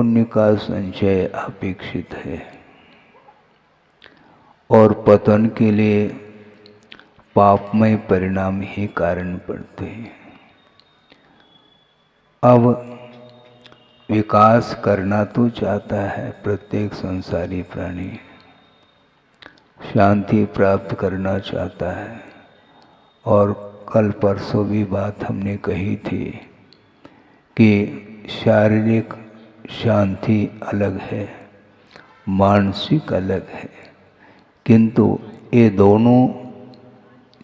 पुण्य का संचय अपेक्षित है और पतन के लिए पापमय परिणाम ही कारण पड़ते हैं। अब विकास करना तो चाहता है प्रत्येक संसारी प्राणी, शांति प्राप्त करना चाहता है। और कल परसों भी बात हमने कही थी कि शारीरिक शांति अलग है, मानसिक अलग है, किंतु ये दोनों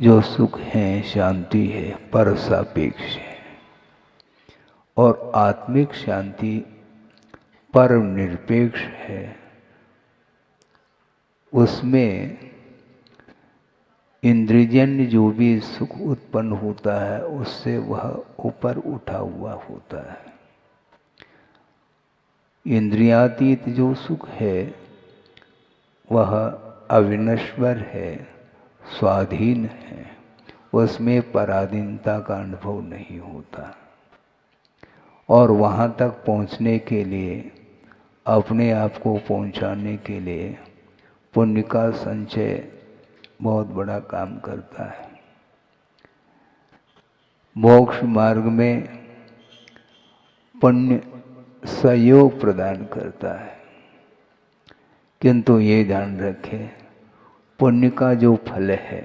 जो सुख हैं, शांति है, परसापेक्ष है। और आत्मिक शांति परम निरपेक्ष है। उसमें इंद्रियजन्य जो भी सुख उत्पन्न होता है उससे वह ऊपर उठा हुआ होता है। इंद्रियातीत जो सुख है वह अविनश्वर है, स्वाधीन है, उसमें पराधीनता का अनुभव नहीं होता। और वहाँ तक पहुँचने के लिए, अपने आप को पहुँचाने के लिए पुण्य का संचय बहुत बड़ा काम करता है। मोक्ष मार्ग में पुण्य सहयोग प्रदान करता है, किंतु ये ध्यान रखें पुण्य का जो फल है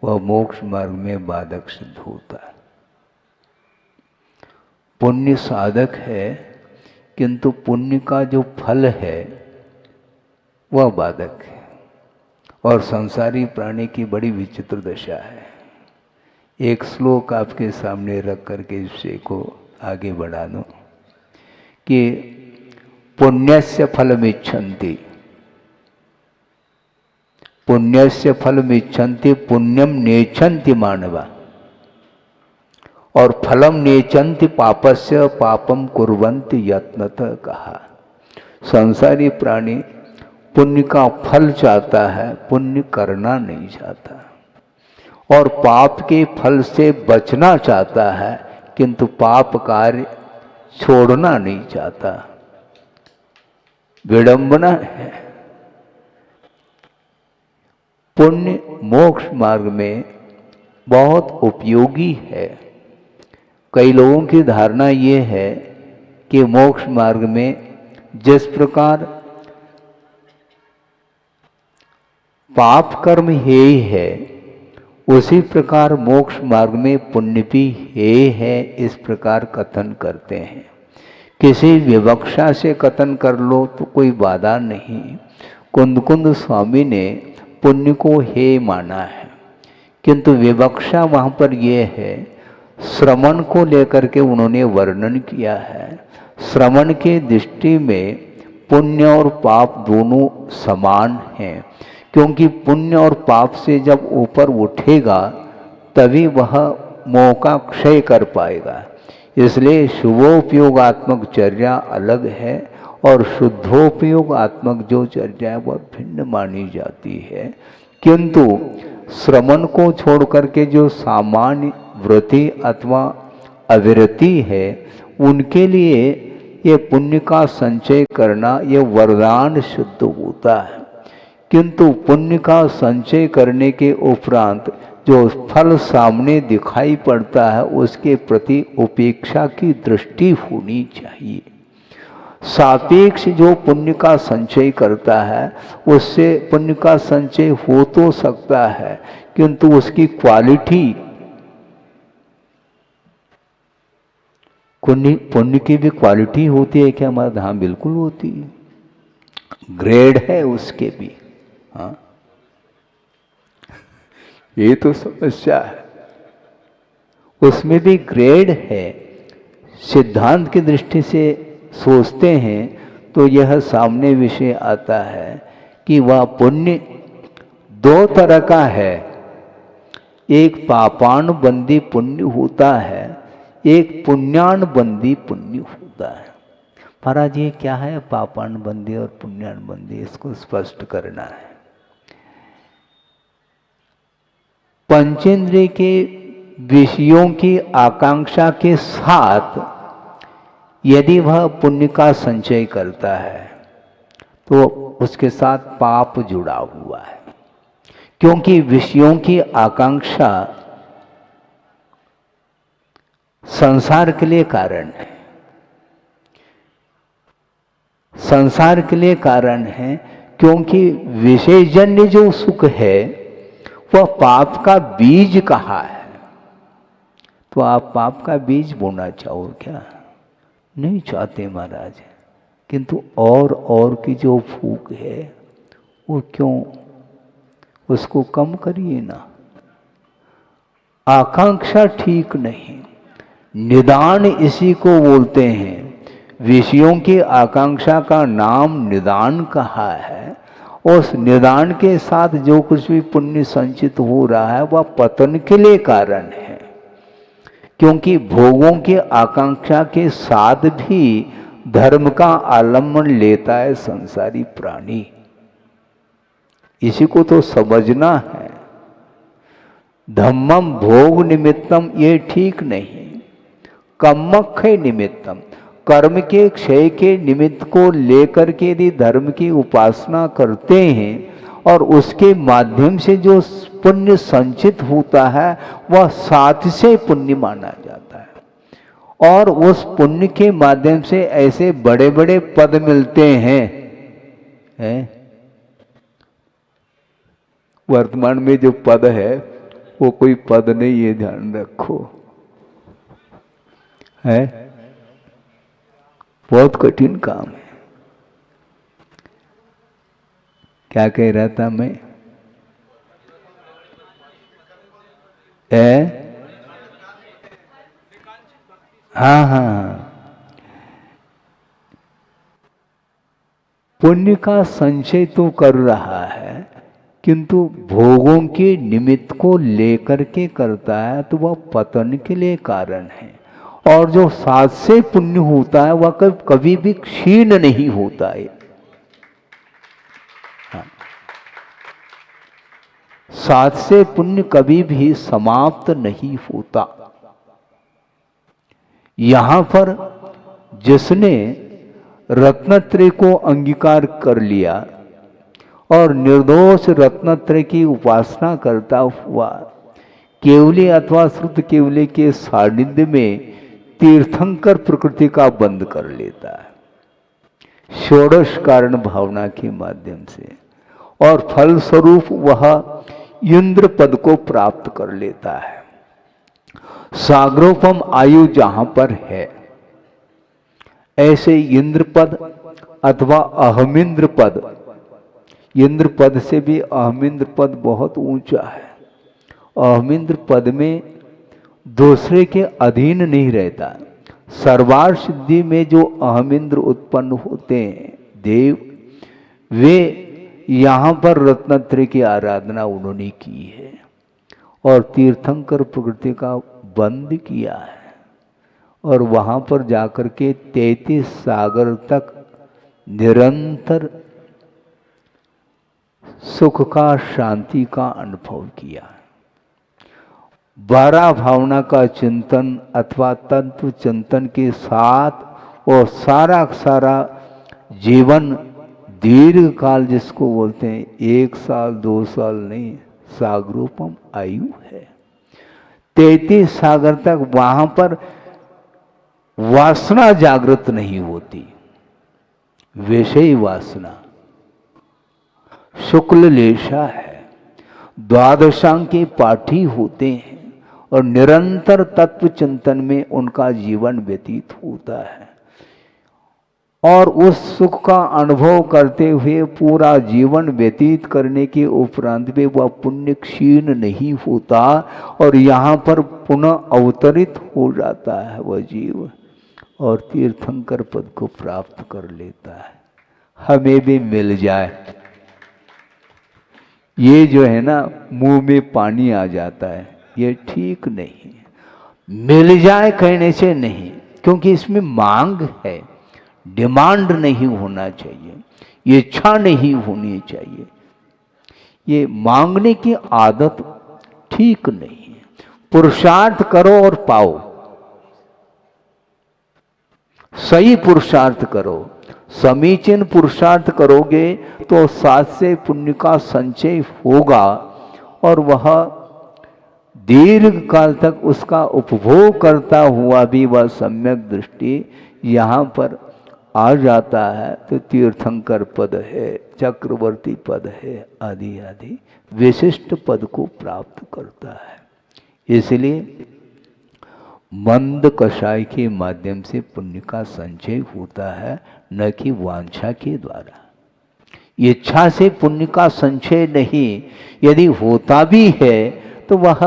वह मोक्ष मार्ग में बाधक सिद्ध होता है। पुण्य साधक है, किंतु पुण्य का जो फल है वह बाधक है। और संसारी प्राणी की बड़ी विचित्र दशा है। एक श्लोक आपके सामने रख करके इस विषय को आगे बढ़ा दूं कि पुण्यस्य फलमिच्छन्ति, पुण्यस्य फलमिच्छन्ति पुण्यम नेच्छन्ति मानवा, और फलम नेच्छन्ति पापस्य पापम कुर्वन्ति यत्नतः कहा। संसारी प्राणी पुण्य का फल चाहता है, पुण्य करना नहीं चाहता, और पाप के फल से बचना चाहता है, किंतु पाप कार्य छोड़ना नहीं चाहता। विडंबना है। पुण्य मोक्ष मार्ग में बहुत उपयोगी है। कई लोगों की धारणा ये है कि मोक्ष मार्ग में जिस प्रकार पाप कर्म हे है उसी प्रकार मोक्ष मार्ग में पुण्य भी हे है, इस प्रकार कथन करते हैं। किसी विवक्षा से कथन कर लो तो कोई बाधा नहीं। कुंद स्वामी ने पुण्य को हे माना है, किंतु विवक्षा वहाँ पर यह है, श्रवण को लेकर के उन्होंने वर्णन किया है। श्रवण के दृष्टि में पुण्य और पाप दोनों समान हैं, क्योंकि पुण्य और पाप से जब ऊपर उठेगा तभी वह मोह का क्षय कर पाएगा। इसलिए शुभोपयोगात्मक चर्या अलग है और शुद्धोपयोगात्मक जो चर्या है वह भिन्न मानी जाती है। किंतु श्रवण को छोड़ करके जो सामान्य वृत्ति अथवा अविरति है उनके लिए ये पुण्य का संचय करना ये वरदान सिद्ध होता है। किंतु पुण्य का संचय करने के उपरांत जो फल सामने दिखाई पड़ता है उसके प्रति उपेक्षा की दृष्टि होनी चाहिए। सापेक्ष जो पुण्य का संचय करता है उससे पुण्य का संचय हो तो सकता है, किंतु उसकी क्वालिटी, पुण्य की भी क्वालिटी होती है क्या हमारे? हाँ, बिल्कुल होती है। ग्रेड है उसके भी। हाँ, ये तो समस्या है, उसमें भी ग्रेड है। सिद्धांत की दृष्टि से सोचते हैं तो यह सामने विषय आता है कि वह पुण्य दो तरह का है। एक पापानुबंधी पुण्य होता है, एक पुण्यानुबंधी पुण्य होता है। महाराज ये क्या है पापानुबंधी और पुण्यानुबंधी, इसको स्पष्ट करना है। पंचेंद्रिय के विषयों की आकांक्षा के साथ यदि वह पुण्य का संचय करता है तो उसके साथ पाप जुड़ा हुआ है, क्योंकि विषयों की आकांक्षा संसार के लिए कारण है। संसार के लिए कारण है क्योंकि विषयजन्य जो सुख है वह पाप का बीज कहा है। तो आप पाप का बीज बोना चाहो क्या? नहीं चाहते महाराज, किंतु और की जो फूक है वो क्यों, उसको कम करिए ना। आकांक्षा ठीक नहीं, निदान इसी को बोलते हैं। विषयों की आकांक्षा का नाम निदान कहा है। उस निदान के साथ जो कुछ भी पुण्य संचित हो रहा है वह पतन के लिए कारण है, क्योंकि भोगों की आकांक्षा के साथ भी धर्म का आलम्बन लेता है संसारी प्राणी। इसी को तो समझना है। धम्मम भोग निमित्तम ये ठीक नहीं, कम्मख्य निमित्तम, कर्म के क्षय के निमित्त को लेकर के यदि धर्म की उपासना करते हैं और उसके माध्यम से जो पुण्य संचित होता है वह साथ से पुण्य माना जाता है। और उस पुण्य के माध्यम से ऐसे बड़े बड़े पद मिलते हैं। वर्तमान में जो पद है वो कोई पद नहीं, ये ध्यान रखो, है बहुत कठिन काम है। क्या कह रहा था मैं? हाँ, पुण्य का संचय तो कर रहा है किंतु भोगों के निमित्त को लेकर के करता है तो वह पतन के लिए कारण है। और जो साथ से पुण्य होता है वह कभी भी क्षीण नहीं होता है। हाँ। साथ से पुण्य कभी भी समाप्त नहीं होता। यहां पर जिसने रत्नत्रय को अंगीकार कर लिया और निर्दोष रत्नत्रय की उपासना करता हुआ केवली अथवा शुद्ध केवली के सानिध्य में तीर्थंकर प्रकृति का बंद कर लेता है षोडश कारण भावना के माध्यम से, और फल स्वरूप वह इंद्र पद को प्राप्त कर लेता है। सागरोपम आयु जहां पर है, ऐसे इंद्र पद अथवा अहमिंद्र पद, इंद्र पद से भी अहमिंद्र पद बहुत ऊंचा है। अहमिंद्र पद में दूसरे के अधीन नहीं रहता। सर्वार्थ सिद्धि में जो अहमिंद्र उत्पन्न होते हैं देव, वे यहाँ पर रत्नत्रय की आराधना उन्होंने की है और तीर्थंकर प्रकृति का बंद किया है, और वहाँ पर जाकर के 33 सागर तक निरंतर सुख का, शांति का अनुभव किया। 12 भावना का चिंतन अथवा तत्व चिंतन के साथ और सारा जीवन दीर्घ काल जिसको बोलते हैं, 1 साल 2 साल नहीं, सागरोपम आयु है। 33 सागर तक वहां पर वासना जागृत नहीं होती। विषय वासना शुक्ल लेशा है, द्वादशांग के पाठी होते हैं और निरंतर तत्व चिंतन में उनका जीवन व्यतीत होता है, और उस सुख का अनुभव करते हुए पूरा जीवन व्यतीत करने के उपरांत में वह पुण्य क्षीण नहीं होता और यहाँ पर पुनः अवतरित हो जाता है वह जीव और तीर्थंकर पद को प्राप्त कर लेता है। हमें भी मिल जाए, ये जो है ना मुंह में पानी आ जाता है, ये ठीक नहीं। मिल जाए कहने से नहीं, क्योंकि इसमें मांग है, डिमांड नहीं होना चाहिए, ये इच्छा नहीं होनी चाहिए। ये मांगने की आदत ठीक नहीं है। पुरुषार्थ करो और पाओ। सही पुरुषार्थ करो, समीचीन पुरुषार्थ करोगे तो साथ से पुण्य का संचय होगा और वह दीर्घ काल तक उसका उपभोग करता हुआ भी वह सम्यक दृष्टि यहाँ पर आ जाता है तो तीर्थंकर पद है, चक्रवर्ती पद है, आदि आदि विशिष्ट पद को प्राप्त करता है। इसलिए मंद कषाय के माध्यम से पुण्य का संचय होता है, न कि वांछा के द्वारा। इच्छा से पुण्य का संचय नहीं, यदि होता भी है तो वह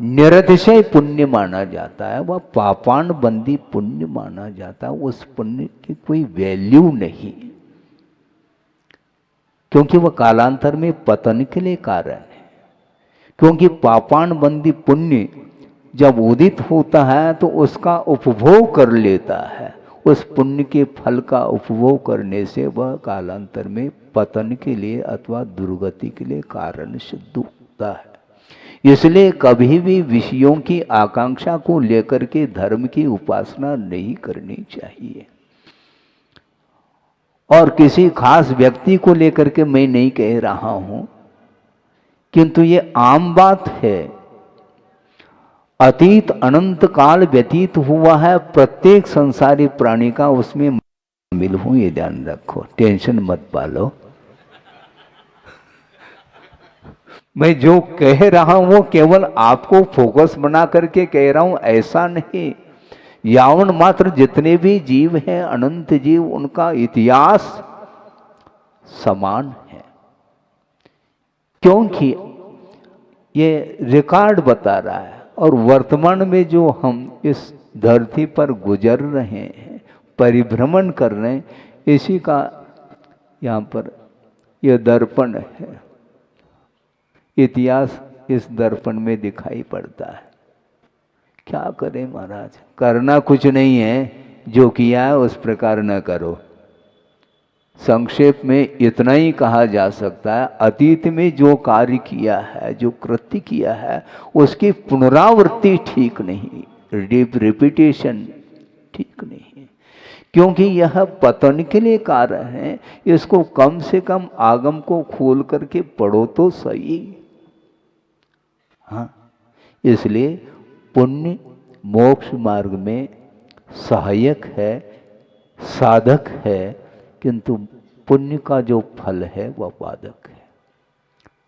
निरतिशय पुण्य माना जाता है, वह पापान बंदी पुण्य माना जाता है। उस पुण्य की कोई वैल्यू नहीं, क्योंकि वह कालांतर में पतन के लिए कारण है। क्योंकि पापान बंदी पुण्य जब उदित होता है तो उसका उपभोग कर लेता है, उस पुण्य के फल का उपभोग करने से वह कालांतर में पतन के लिए अथवा दुर्गति के लिए कारण सिद्ध होता है। इसलिए कभी भी विषयों की आकांक्षा को लेकर के धर्म की उपासना नहीं करनी चाहिए। और किसी खास व्यक्ति को लेकर के मैं नहीं कह रहा हूं, किंतु ये आम बात है। अतीत अनंत काल व्यतीत हुआ है, प्रत्येक संसारी प्राणी का उसमें शामिल हूं, ये ध्यान रखो, टेंशन मत पालो। मैं जो कह रहा हूं वो केवल आपको फोकस बना करके कह रहा हूं, ऐसा नहीं। यावन मात्र जितने भी जीव हैं, अनंत जीव, उनका इतिहास समान है। क्योंकि ये रिकॉर्ड बता रहा है और वर्तमान में जो हम इस धरती पर गुजर रहे हैं, परिभ्रमण कर रहे हैं, इसी का यहाँ पर यह दर्पण है। इतिहास इस दर्पण में दिखाई पड़ता है। क्या करें महाराज, करना कुछ नहीं है, जो किया है उस प्रकार न करो। संक्षेप में इतना ही कहा जा सकता है, अतीत में जो कार्य किया है, जो कृत्य किया है, उसकी पुनरावृत्ति ठीक नहीं, रिपीटेशन ठीक नहीं, क्योंकि यह पतन के लिए कारण है। इसको कम से कम आगम को खोल करके पढ़ो तो सही। हाँ, इसलिए पुण्य मोक्ष मार्ग में सहायक है, साधक है, किंतु पुण्य का जो फल है वह बाधक है।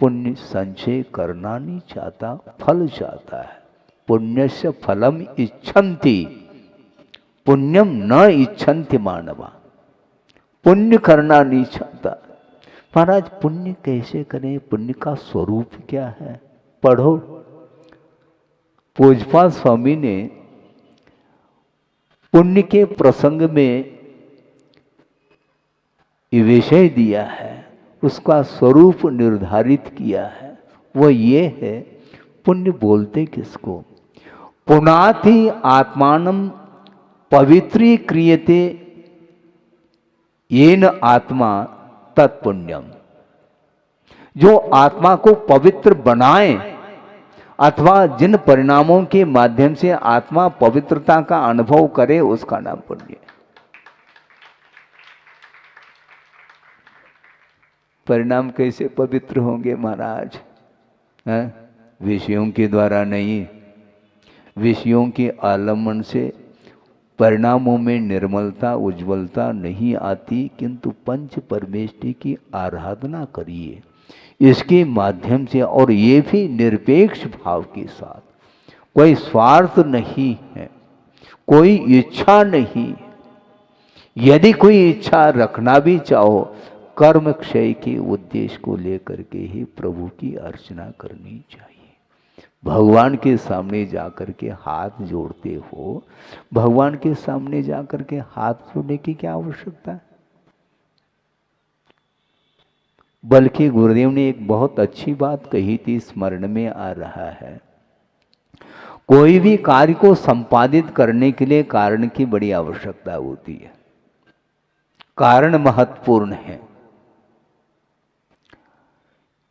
पुण्य संचय करना नहीं चाहता, फल चाहता है। पुण्यस्य फलम इच्छन्ति, पुण्यम न इच्छन्ति मानवा। पुण्य करना नहीं चाहता। महाराज पुण्य कैसे करें, पुण्य का स्वरूप क्या है, पढ़ो। पूज्यपाद स्वामी ने पुण्य के प्रसंग में ये विषय दिया है, उसका स्वरूप निर्धारित किया है। वह ये है, पुण्य बोलते किसको? पुनाति आत्मानं पवित्रीक्रियते येन आत्मा तत्पुण्यम। जो आत्मा को पवित्र बनाए अथवा जिन परिणामों के माध्यम से आत्मा पवित्रता का अनुभव करे, उसका नाम पुण्य। परिणाम कैसे पवित्र होंगे महाराज? विषयों के द्वारा नहीं। विषयों के आलम्बन से परिणामों में निर्मलता उज्ज्वलता नहीं आती, किंतु पंच परमेष्टि की आराधना करिए इसके माध्यम से, और ये भी निरपेक्ष भाव के साथ। कोई स्वार्थ नहीं है, कोई इच्छा नहीं। यदि कोई इच्छा रखना भी चाहो, कर्म क्षय के उद्देश्य को लेकर के ही प्रभु की अर्चना करनी चाहिए। भगवान के सामने जाकर के हाथ जोड़ते हो, भगवान के सामने जाकर के हाथ जोड़ने की क्या आवश्यकता है? बल्कि गुरुदेव ने एक बहुत अच्छी बात कही थी, स्मरण में आ रहा है। कोई भी कार्य को संपादित करने के लिए कारण की बड़ी आवश्यकता होती है। कारण महत्वपूर्ण है,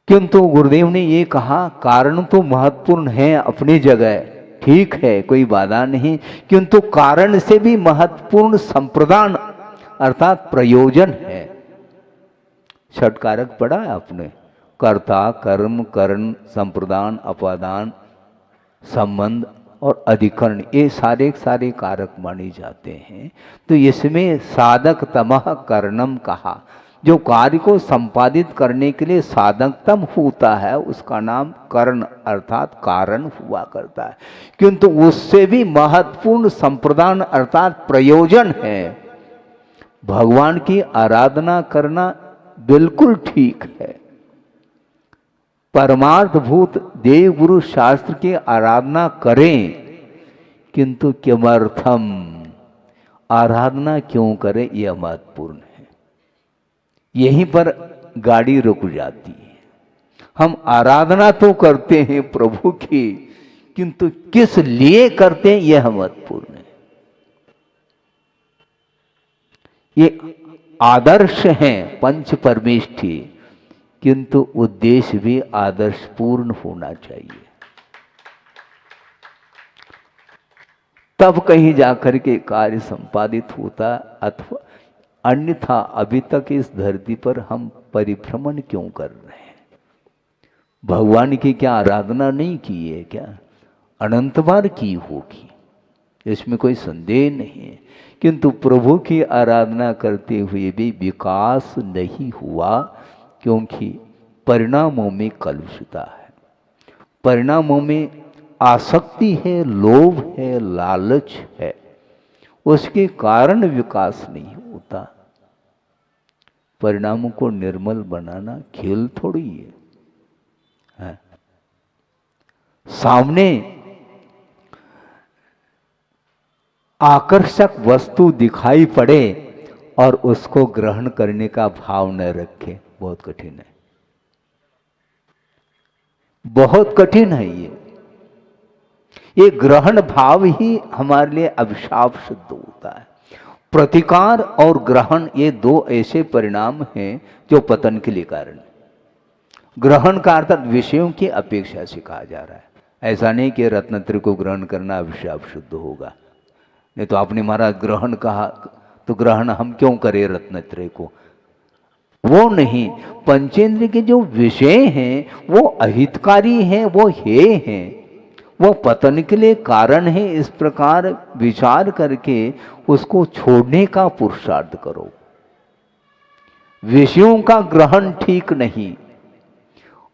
किंतु गुरुदेव ने ये कहा कारण तो महत्वपूर्ण है अपनी जगह, ठीक है, कोई बाधा नहीं, किंतु कारण से भी महत्वपूर्ण संप्रदान अर्थात प्रयोजन है। छठ कारक पढ़ा है आपने, कर्ता, कर्म, करण, संप्रदान, अपादान, संबंध और अधिकरण, ये सारे सारे कारक माने जाते हैं। तो इसमें साधक तमह करणम कहा, जो कार्य को संपादित करने के लिए साधकतम होता है उसका नाम कर्ण अर्थात कारण हुआ करता है, किंतु उससे भी महत्वपूर्ण संप्रदान अर्थात प्रयोजन है। भगवान की आराधना करना बिल्कुल ठीक है, परमार्थभूत देव गुरु शास्त्र की आराधना करें, किंतु किमर्थम, आराधना क्यों करें, यह महत्वपूर्ण है। यहीं पर गाड़ी रुक जाती है। हम आराधना तो करते हैं प्रभु की, किंतु किस लिए करते हैं यह महत्वपूर्ण है। ये आदर्श हैं पंच परमेष्ठी, किंतु उद्देश्य भी आदर्श पूर्ण होना चाहिए, तब कहीं जाकर के कार्य संपादित होता। अथवा अन्यथा अभी तक इस धरती पर हम परिभ्रमण क्यों कर रहे हैं? भगवान की क्या आराधना नहीं की है क्या? अनंत बार की होगी, इसमें कोई संदेह नहीं है, किंतु प्रभु की आराधना करते हुए भी विकास नहीं हुआ, क्योंकि परिणामों में कलुषता है, परिणामों में आसक्ति है, लोभ है, लालच है, उसके कारण विकास नहीं होता। परिणामों को निर्मल बनाना खेल थोड़ी है। सामने आकर्षक वस्तु दिखाई पड़े और उसको ग्रहण करने का भाव न रखे, बहुत कठिन है, बहुत कठिन है। ये ग्रहण भाव ही हमारे लिए अभिशाप सिद्ध होता है। प्रतिकार और ग्रहण ये दो ऐसे परिणाम हैं जो पतन के लिए कारण है। ग्रहण का अर्थात विषयों की अपेक्षा से कहा जा रहा है, ऐसा नहीं कि रत्नत्रय को ग्रहण करना अभिशाप सिद्ध होगा। नहीं तो आपने महाराज ग्रहण कहा, तो ग्रहण हम क्यों करें रत्नत्रय को, वो नहीं। पंचेंद्र के जो विषय हैं वो अहितकारी हैं, वो हे हैं, वो पतन के लिए कारण है। इस प्रकार विचार करके उसको छोड़ने का पुरुषार्थ करो। विषयों का ग्रहण ठीक नहीं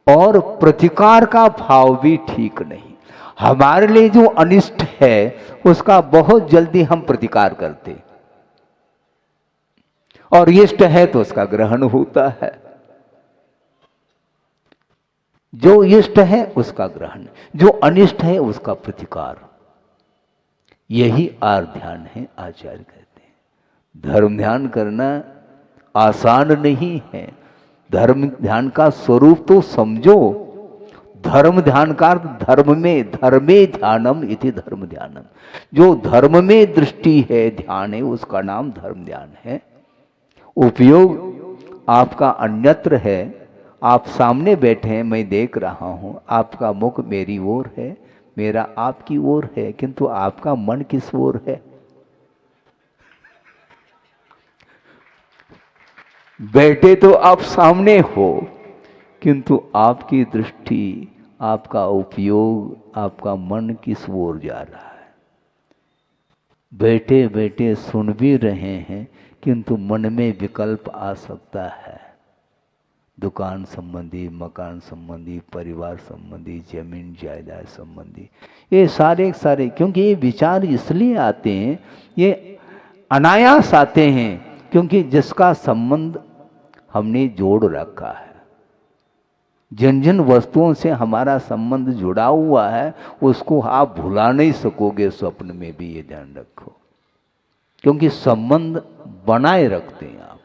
और प्रतिकार का भाव भी ठीक नहीं। हमारे लिए जो अनिष्ट है उसका बहुत जल्दी हम प्रतिकार करते, और इष्ट है तो उसका ग्रहण होता है। जो इष्ट है उसका ग्रहण, जो अनिष्ट है उसका प्रतिकार। यही आर ध्यान है, आचार्य कहते हैं। धर्म ध्यान करना आसान नहीं है। धर्म ध्यान का स्वरूप तो समझो। धर्म ध्यान का धर्म में, धर्मे ध्यानम इति धर्म ध्यानम, जो धर्म में दृष्टि है, ध्यान है, उसका नाम धर्म ध्यान है। उपयोग आपका अन्यत्र है। आप सामने बैठे हैं, मैं देख रहा हूं, आपका मुख मेरी ओर है, मेरा आपकी ओर है, किंतु आपका मन किस ओर है? बैठे तो आप सामने हो, किंतु आपकी दृष्टि, आपका उपयोग, आपका मन किस ओर जा रहा है? बैठे बैठे सुन भी रहे हैं, किंतु मन में विकल्प आ सकता है। दुकान संबंधी, मकान संबंधी, परिवार संबंधी, जमीन जायदाद संबंधी, ये सारे, क्योंकि ये विचार इसलिए आते हैं, ये अनायास आते हैं, क्योंकि जिसका संबंध हमने जोड़ रखा है, जिन जिन वस्तुओं से हमारा संबंध जुड़ा हुआ है, उसको आप भुला नहीं सकोगे स्वप्न में भी, ये ध्यान रखो, क्योंकि संबंध बनाए रखते हैं आप।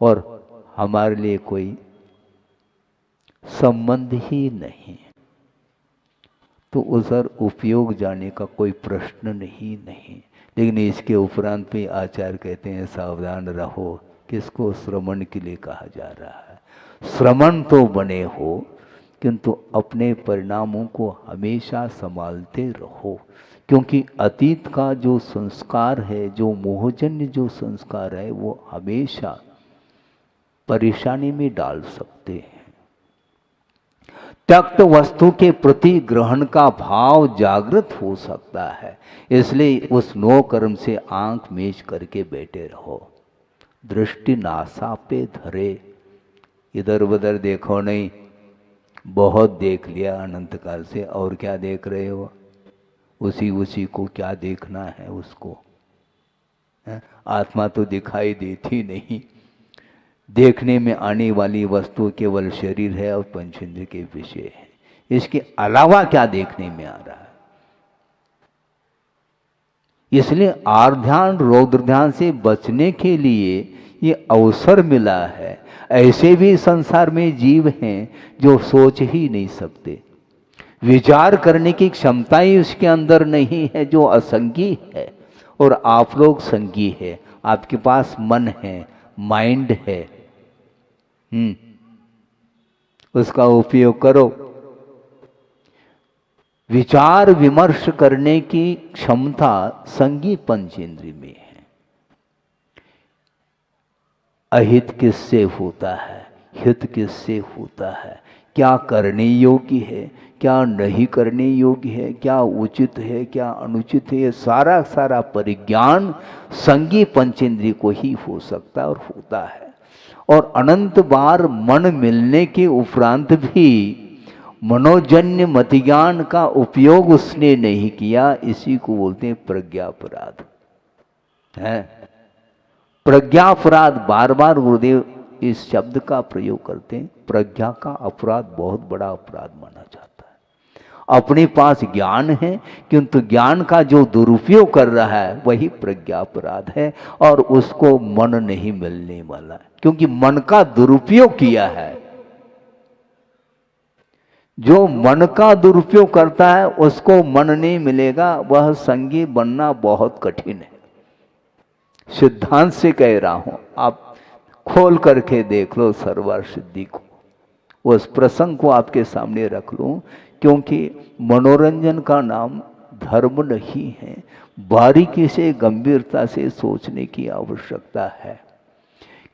और हमारे लिए कोई संबंध ही नहीं, तो उधर उपयोग जाने का कोई प्रश्न नहीं। लेकिन इसके उपरांत भी आचार्य कहते हैं सावधान रहो, किसको श्रवण के लिए कहा जा रहा है। श्रवण तो बने हो, किंतु अपने परिणामों को हमेशा संभालते रहो, क्योंकि अतीत का जो संस्कार है, जो मोहजन्य जो संस्कार है, वो हमेशा परेशानी में डाल सकते हैं। त्यक्त वस्तु के प्रति ग्रहण का भाव जागृत हो सकता है, इसलिए उस नो कर्म से आंख मीच करके बैठे रहो। दृष्टि नासा पे धरे, इधर उधर देखो नहीं। बहुत देख लिया अनंत काल से, और क्या देख रहे हो? उसी को क्या देखना है उसको? आत्मा तो दिखाई देती नहीं। देखने में आने वाली वस्तु केवल शरीर है और पंचेंद्रिय के विषय है। इसके अलावा क्या देखने में आ रहा है? इसलिए आर्ध्यान रौद्र ध्यान से बचने के लिए ये अवसर मिला है। ऐसे भी संसार में जीव हैं जो सोच ही नहीं सकते, विचार करने की क्षमता ही उसके अंदर नहीं है, जो असंगी है। और आप लोग संगी है, आपके पास मन है, माइंड है। उसका उपयोग करो। विचार विमर्श करने की क्षमता संगी पंचेंद्रिय में है। अहित किससे होता है, हित किससे होता है, क्या करने योग्य है, क्या नहीं करने योग्य है, क्या उचित है, क्या अनुचित है, ये सारा सारा परिज्ञान संगी पंचेंद्रिय को ही हो सकता है और होता है। और अनंत बार मन मिलने के उपरांत भी मनोजन्य मतिज्ञान का उपयोग उसने नहीं किया, इसी को बोलते हैं प्रज्ञापराध है। प्रज्ञापराध, बार बार गुरुदेव इस शब्द का प्रयोग करते हैं। प्रज्ञा का अपराध बहुत बड़ा अपराध माना जाता है। अपने पास ज्ञान है किंतु ज्ञान का जो दुरुपयोग कर रहा है वही प्रज्ञापराध है, और उसको मन नहीं मिलने वाला है, क्योंकि मन का दुरुपयोग किया है। जो मन का दुरुपयोग करता है उसको मन नहीं मिलेगा, वह संगी बनना बहुत कठिन है। सिद्धांत से कह रहा हूं, आप खोल करके देख लो सर्वार सिद्धि को। उस प्रसंग को आपके सामने रख लूं, क्योंकि मनोरंजन का नाम धर्म नहीं है। बारीकी से गंभीरता से सोचने की आवश्यकता है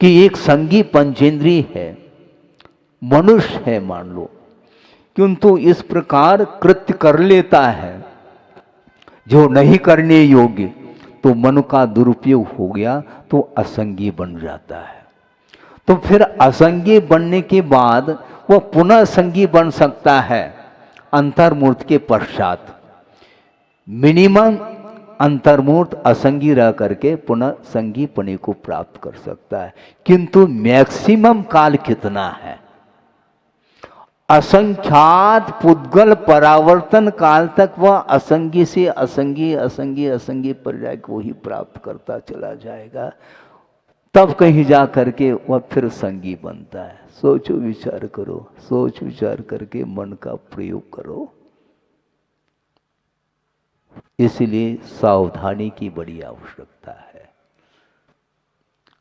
कि एक संगी पंचेंद्रिय है, मनुष्य है मान लो, किंतु इस प्रकार कृत्य कर लेता है जो नहीं करने योग्य, तो मन का दुरुपयोग हो गया तो असंगी बन जाता है। तो फिर असंगी बनने के बाद वह पुनः संगी बन सकता है अंतर्मूर्त के पश्चात। मिनिमम अंतर्मूर्त असंगी रह करके पुनः संगीपने को प्राप्त कर सकता है, किंतु मैक्सिमम काल कितना है? असंख्यात पुद्गल परावर्तन काल तक वह असंगी से असंगी असंगी असंगी पर्याय को ही प्राप्त करता चला जाएगा। तब कहीं जा करके वह फिर संगी बनता है। सोचो विचार करो, सोच विचार करके मन का प्रयोग करो। इसलिए सावधानी की बड़ी आवश्यकता है।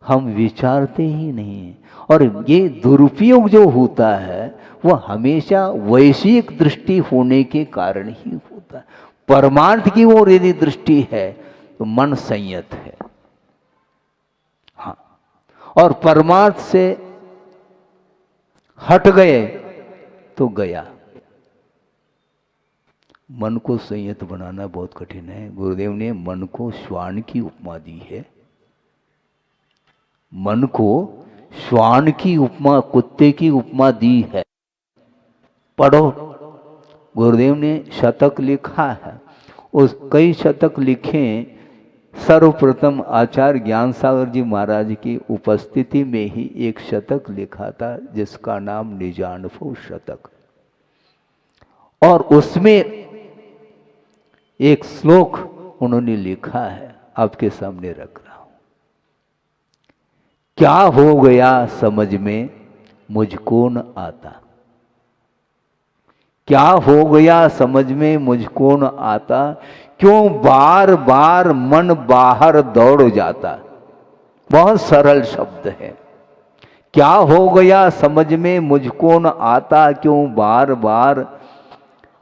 हम विचारते ही नहीं, और ये दुरुपयोग जो होता है वह हमेशा वैश्विक दृष्टि होने के कारण ही होता है। परमार्थ की ओर यदि दृष्टि है तो मन संयत है, हाँ, और परमार्थ से हट गए तो गया। मन को संयत बनाना बहुत कठिन है। गुरुदेव ने मन को श्वान की उपमा दी है। मन को श्वान की उपमा, कुत्ते की उपमा दी है। पढ़ो, गुरुदेव ने शतक लिखा है। उस कई शतक लिखे, सर्वप्रथम आचार्य ज्ञान सागर जी महाराज की उपस्थिति में ही एक शतक लिखा था जिसका नाम निजानुभव शतक, और उसमें एक श्लोक उन्होंने लिखा है, आपके सामने रख रहा हूं। क्या हो गया समझ में मुझको न आता, क्या हो गया समझ में मुझको न आता, क्यों बार बार मन बाहर दौड़ जाता। बहुत सरल शब्द है। क्या हो गया समझ में मुझको न आता, क्यों बार बार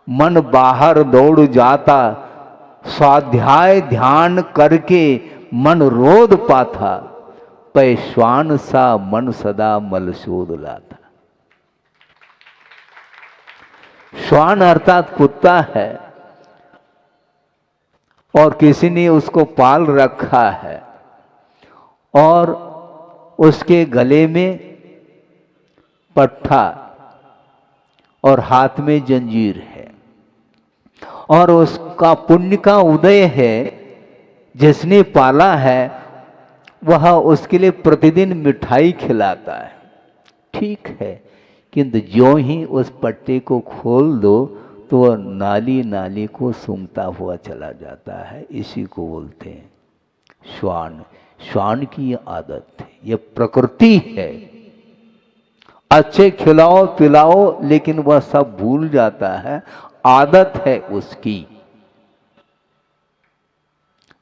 मन बाहर दौड़ जाता। स्वाध्याय ध्यान करके मन रोध पाथा, पै श्वान सा मन सदा मलशोध लाता। श्वान अर्थात कुत्ता है, और किसी ने उसको पाल रखा है और उसके गले में पट्टा और हाथ में जंजीर है, और उसका पुण्य का उदय है। जिसने पाला है वह उसके लिए प्रतिदिन मिठाई खिलाता है, ठीक है, किंतु ज्यों ही उस पट्टे को खोल दो तो वह नाली नाली को सूंघता हुआ चला जाता है। इसी को बोलते हैं श्वान। श्वान की यह आदत है, यह प्रकृति है। अच्छे खिलाओ पिलाओ लेकिन वह सब भूल जाता है, आदत है उसकी।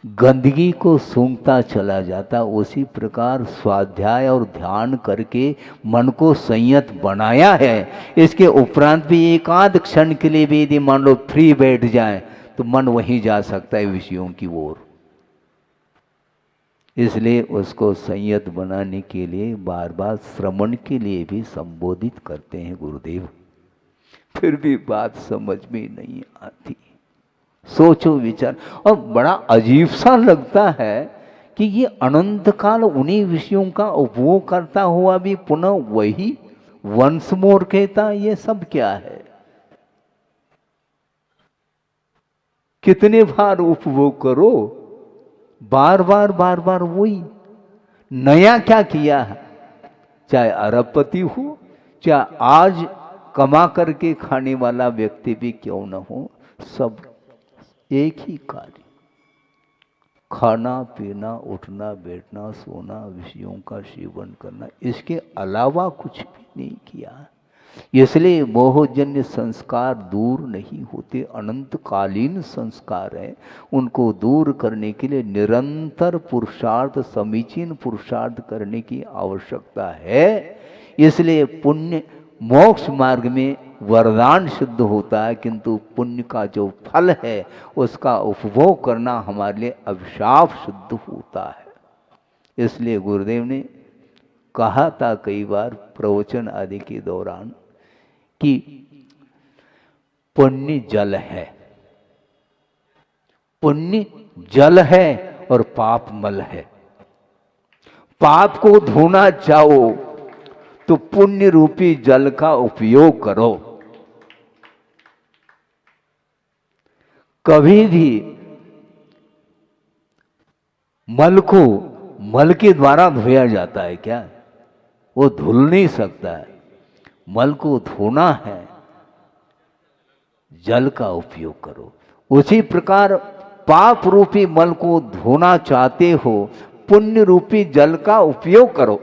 गंदगी को सूंघता चला जाता। उसी प्रकार स्वाध्याय और ध्यान करके मन को संयत बनाया है। इसके उपरांत भी एक आध क्षण के लिए भी यदि मान लो फ्री बैठ जाए तो मन वहीं जा सकता है विषयों की ओर। इसलिए उसको संयत बनाने के लिए बार बार श्रवण के लिए भी संबोधित करते हैं गुरुदेव, फिर भी बात समझ में नहीं आती। सोचो विचार, और बड़ा अजीब सा लगता है कि ये अनंत काल उन्हीं विषयों का उपभोग करता हुआ भी पुनः वही वंस मोर कहता, ये सब क्या है? कितने बार उपभोग करो, बार बार वही। नया क्या किया है? चाहे अरबपति हो, चाहे आज कमा करके खाने वाला व्यक्ति भी क्यों न हो, सब एक ही कार्य, खाना पीना उठना बैठना सोना विषयों का सेवन करना, इसके अलावा कुछ भी नहीं किया। इसलिए मोहजन्य संस्कार दूर नहीं होते, अनंतकालीन संस्कार है। उनको दूर करने के लिए निरंतर पुरुषार्थ, समीचीन पुरुषार्थ करने की आवश्यकता है। इसलिए पुण्य मोक्ष मार्ग में वरदान सिद्ध होता है, किंतु पुण्य का जो फल है उसका उपभोग करना हमारे लिए अभिशाप सिद्ध होता है। इसलिए गुरुदेव ने कहा था कई बार प्रवचन आदि के दौरान कि पुण्य जल है, पुण्य जल है और पाप मल है। पाप को धोना चाहो तो पुण्य रूपी जल का उपयोग करो। कभी भी मल को मल के द्वारा धोया जाता है क्या? वो धुल नहीं सकता है। मल को धोना है, जल का उपयोग करो। उसी प्रकार पाप रूपी मल को धोना चाहते हो, पुण्य रूपी जल का उपयोग करो।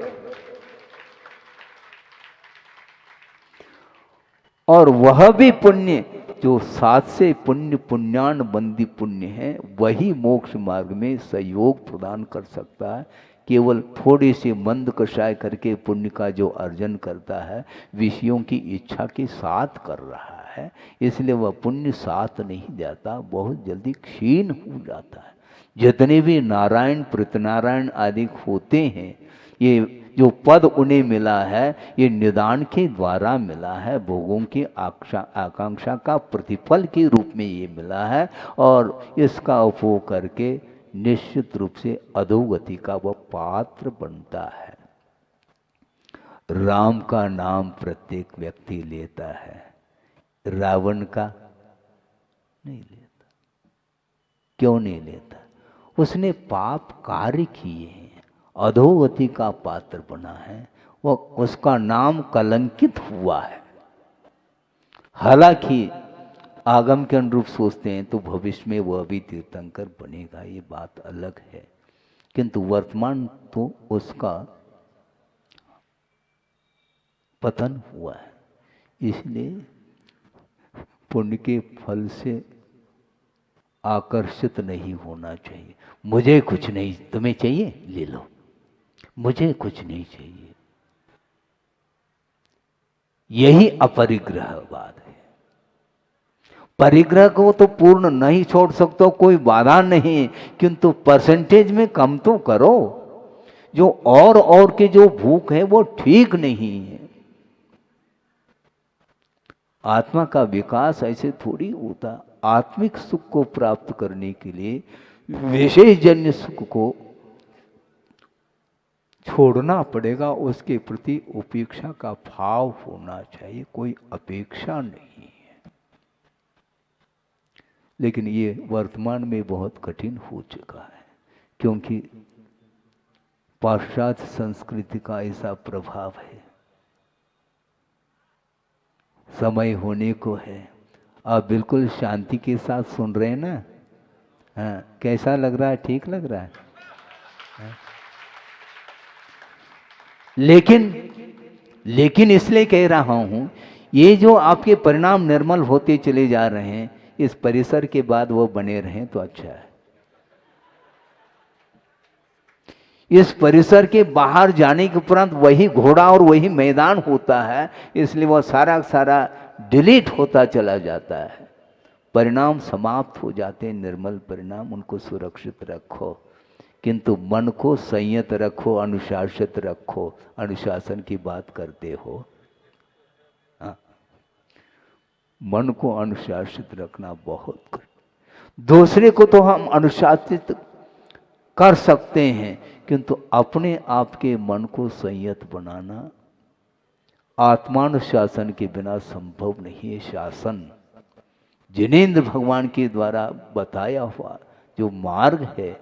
और वह भी पुण्य जो सात से पुण्य पुण्यान बंदी पुण्य है, वही मोक्ष मार्ग में सहयोग प्रदान कर सकता है। केवल थोड़े से मंद कषाय करके पुण्य का जो अर्जन करता है, विषयों की इच्छा के साथ कर रहा है, इसलिए वह पुण्य साथ नहीं जाता, बहुत जल्दी क्षीण हो जाता है। जितने भी नारायण प्रतनारायण आदि होते हैं, ये जो पद उन्हें मिला है ये निदान के द्वारा मिला है, भोगों की आकांक्षा का प्रतिफल के रूप में ये मिला है, और इसका उपभोग करके निश्चित रूप से अधोगति का वह पात्र बनता है। राम का नाम प्रत्येक व्यक्ति लेता है, रावण का नहीं लेता। क्यों नहीं लेता? उसने पाप कार्य किए हैं, अधोगति का पात्र बना है, वह उसका नाम कलंकित हुआ है। हालांकि आगम के अनुरूप सोचते हैं तो भविष्य में वह भी तीर्थंकर बनेगा, ये बात अलग है, किंतु वर्तमान तो उसका पतन हुआ है। इसलिए पुण्य के फल से आकर्षित नहीं होना चाहिए। मुझे कुछ नहीं, तुम्हें चाहिए ले लो, मुझे कुछ नहीं चाहिए। यही अपरिग्रहवाद है। परिग्रह को तो पूर्ण नहीं छोड़ सकते, कोई बाधा नहीं, किंतु परसेंटेज में कम तो करो। जो और के जो भूख है वो ठीक नहीं है। आत्मा का विकास ऐसे थोड़ी होता। आत्मिक सुख को प्राप्त करने के लिए विशेष जन्य सुख को छोड़ना पड़ेगा, उसके प्रति उपेक्षा का भाव होना चाहिए, कोई अपेक्षा नहीं है। लेकिन ये वर्तमान में बहुत कठिन हो चुका है, क्योंकि पाश्चात्य संस्कृति का ऐसा प्रभाव है। समय होने को है, आप बिल्कुल शांति के साथ सुन रहे हैं ना? हाँ, कैसा लग रहा है? ठीक लग रहा है? हाँ? लेकिन इसलिए कह रहा हूं, ये जो आपके परिणाम निर्मल होते चले जा रहे हैं, इस परिसर के बाद वो बने रहें तो अच्छा है। इस परिसर के बाहर जाने के उपरांत वही घोड़ा और वही मैदान होता है, इसलिए वह सारा डिलीट होता चला जाता है। परिणाम समाप्त हो जाते हैं, निर्मल परिणाम, उनको सुरक्षित रखो, किंतु मन को संयत रखो, अनुशासित रखो। अनुशासन की बात करते हो, हाँ? मन को अनुशासित रखना बहुत कठिन। दूसरे को तो हम अनुशासित कर सकते हैं, किंतु अपने आप के मन को संयत बनाना आत्मानुशासन के बिना संभव नहीं है। शासन जिनेंद्र भगवान के द्वारा बताया हुआ जो मार्ग है,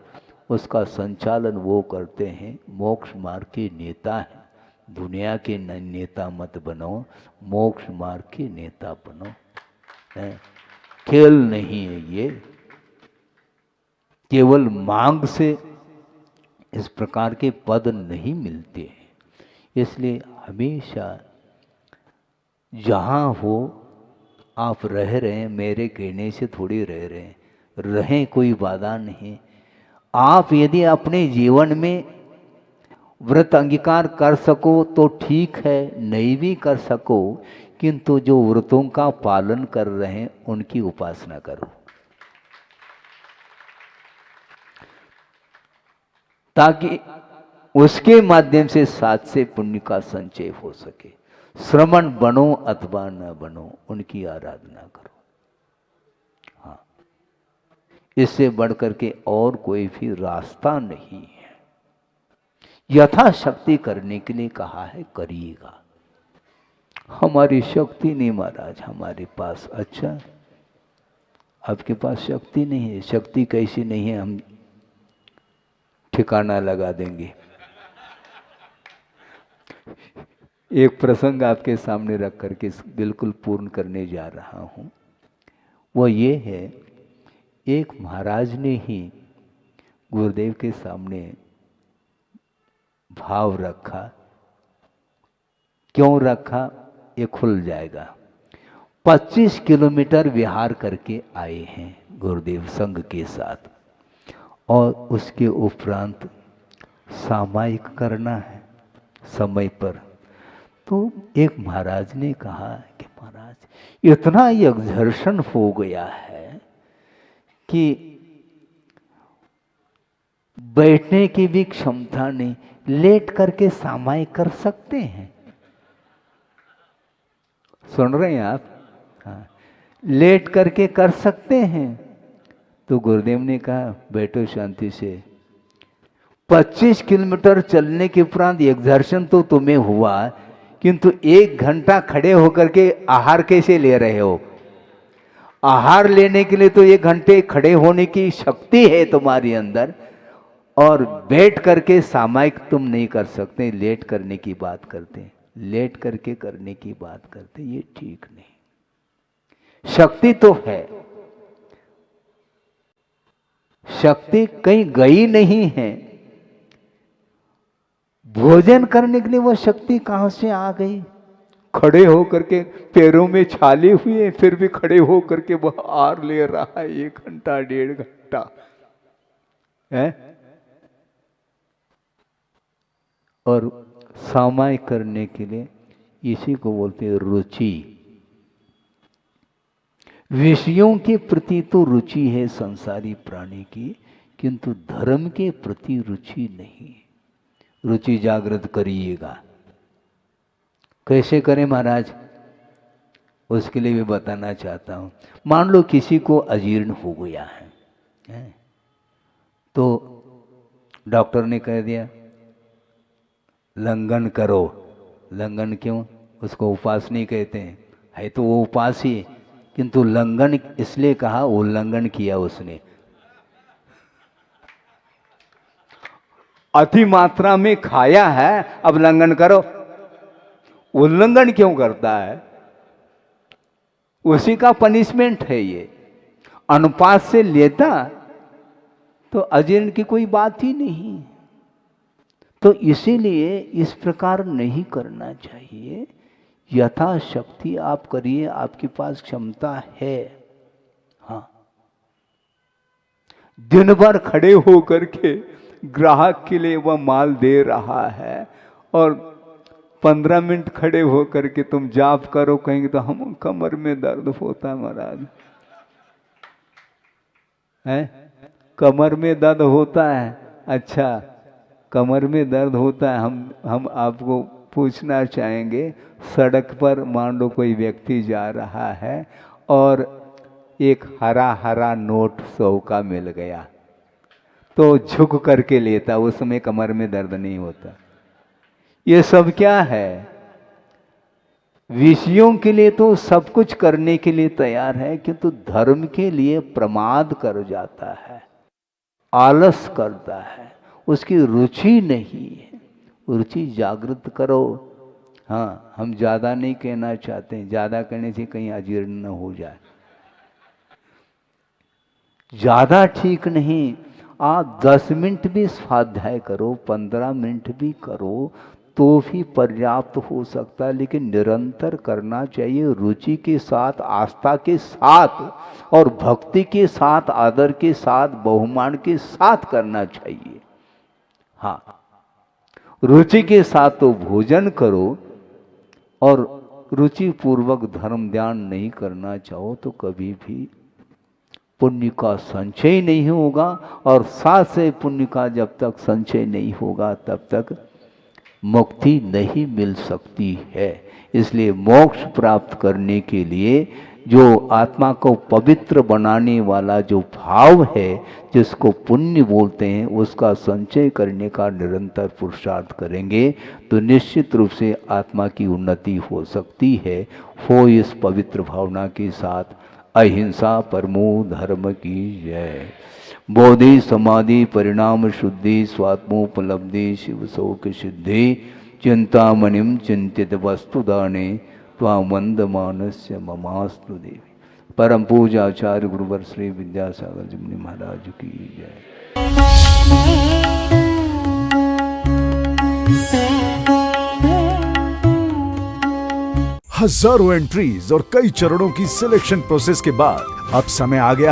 उसका संचालन वो करते हैं, मोक्ष मार्ग के नेता हैं। दुनिया के नेता मत बनो, मोक्ष मार्ग के नेता बनो। खेल नहीं है ये। केवल मांग से इस प्रकार के पद नहीं मिलते हैं। इसलिए हमेशा जहाँ हो आप रह रहे हैं, मेरे कहने से थोड़ी रह रहे हैं, रहें, कोई बाधा नहीं। आप यदि अपने जीवन में व्रत अंगीकार कर सको तो ठीक है, नहीं भी कर सको, किंतु जो व्रतों का पालन कर रहे हैं उनकी उपासना करो, ताकि उसके माध्यम से साथ से पुण्य का संचय हो सके। श्रमण बनो अथवा न बनो, उनकी आराधना करो। हाँ, इससे बढ़कर के और कोई भी रास्ता नहीं है। यथाशक्ति करने के लिए कहा है, करिएगा। हमारी शक्ति नहीं महाराज हमारे पास। अच्छा, आपके पास शक्ति नहीं है? शक्ति कैसी नहीं है, हम ठिकाना लगा देंगे। एक प्रसंग आपके सामने रख करके बिल्कुल पूर्ण करने जा रहा हूं। वो ये है, एक महाराज ने ही गुरुदेव के सामने भाव रखा। क्यों रखा ये खुल जाएगा। 25 किलोमीटर विहार करके आए हैं गुरुदेव संघ के साथ, और उसके उपरांत सामायिक करना है समय पर। तो एक महाराज ने कहा कि महाराज इतना एक्सर्शन हो गया है कि बैठने की भी क्षमता नहीं, लेट करके सामायिक कर सकते हैं? सुन रहे हैं आप? हाँ, लेट करके कर सकते हैं। तो गुरुदेव ने कहा बैठो शांति से। 25 किलोमीटर चलने के उपरांत एक्सर्शन तो तुम्हें हुआ, किंतु 1 घंटा खड़े होकर के आहार कैसे ले रहे हो? आहार लेने के लिए तो 1 घंटे खड़े होने की शक्ति है तुम्हारे अंदर, और बैठ करके सामायिक तुम नहीं कर सकते। लेट करने की बात करते, लेट करके करने की बात करते, ये ठीक नहीं। शक्ति तो है, शक्ति कहीं गई नहीं है। भोजन करने के लिए वो शक्ति कहां से आ गई? खड़े होकर के पैरों में छाले हुए, फिर भी खड़े होकर के वह आहार ले रहा है 1 घंटा 1.5 घंटा है। और सामायिक करने के लिए इसी को बोलते हैं रुचि। विषयों के प्रति तो रुचि है संसारी प्राणी की, किंतु धर्म के प्रति रुचि नहीं। रुचि जागृत करिएगा। कैसे करें महाराज? उसके लिए भी बताना चाहता हूं। मान लो किसी को अजीर्ण हो गया है, तो डॉक्टर ने कह दिया लंघन करो। लंघन क्यों? उसको उपवास नहीं कहते हैं, है तो वो उपवास ही, किंतु लंघन इसलिए कहा, उल्लंघन किया उसने। अति मात्रा में खाया है, अब लंघन करो। उल्लंघन क्यों करता है? उसी का पनिशमेंट है ये। अनुपात से लेता तो अजीर्ण की कोई बात ही नहीं। तो इसीलिए इस प्रकार नहीं करना चाहिए। यथाशक्ति आप करिए, आपके पास क्षमता है। हाँ, दिन भर खड़े होकर के ग्राहक के लिए वह माल दे रहा है और 15 मिनट खड़े होकर के तुम जाप करो, कहेंगे तो हम कमर में दर्द होता है महाराज। है कमर में दर्द होता है? अच्छा, कमर में दर्द होता है। हम आपको पूछना चाहेंगे, सड़क पर मान लो कोई व्यक्ति जा रहा है और एक हरा हरा नोट 100 का मिल गया, तो झुक करके लेता, उस समय कमर में दर्द नहीं होता। ये सब क्या है? विषयों के लिए तो सब कुछ करने के लिए तैयार है, किंतु धर्म के लिए प्रमाद कर जाता है, आलस करता है, उसकी रुचि नहीं है। रुचि जागृत करो। हाँ, हम ज़्यादा नहीं कहना चाहते हैं, ज़्यादा कहने से कहीं अजीर्ण न हो जाए। ज़्यादा ठीक नहीं। आप 10 मिनट भी स्वाध्याय करो, 15 मिनट भी करो तो भी पर्याप्त हो सकता है, लेकिन निरंतर करना चाहिए, रुचि के साथ, आस्था के साथ और भक्ति के साथ, आदर के साथ, बहुमान के साथ करना चाहिए। हाँ, रुचि के साथ तो भोजन करो और रुचि पूर्वक धर्म ध्यान नहीं करना चाहो तो कभी भी पुण्य का संचय नहीं होगा, और साथ से पुण्य का जब तक संचय नहीं होगा तब तक मुक्ति नहीं मिल सकती है। इसलिए मोक्ष प्राप्त करने के लिए जो आत्मा को पवित्र बनाने वाला जो भाव है, जिसको पुण्य बोलते हैं, उसका संचय करने का निरंतर पुरुषार्थ करेंगे तो निश्चित रूप से आत्मा की उन्नति हो सकती है। हो इस पवित्र भावना के साथ अहिंसा परमो धर्म की जय। बोधि समाधि परिणाम शुद्धि स्वात्मोपलब्धि शिव शोक सिद्धि चिंतामणिम चिंतित वस्तुदाने त्वामंदमानस्य ममास्तु देवी। परम पूजा आचार्य गुरुवर श्री विद्यासागर जी महाराज की जय। हजारों एंट्रीज और कई चरणों की सिलेक्शन प्रोसेस के बाद अब समय आ गया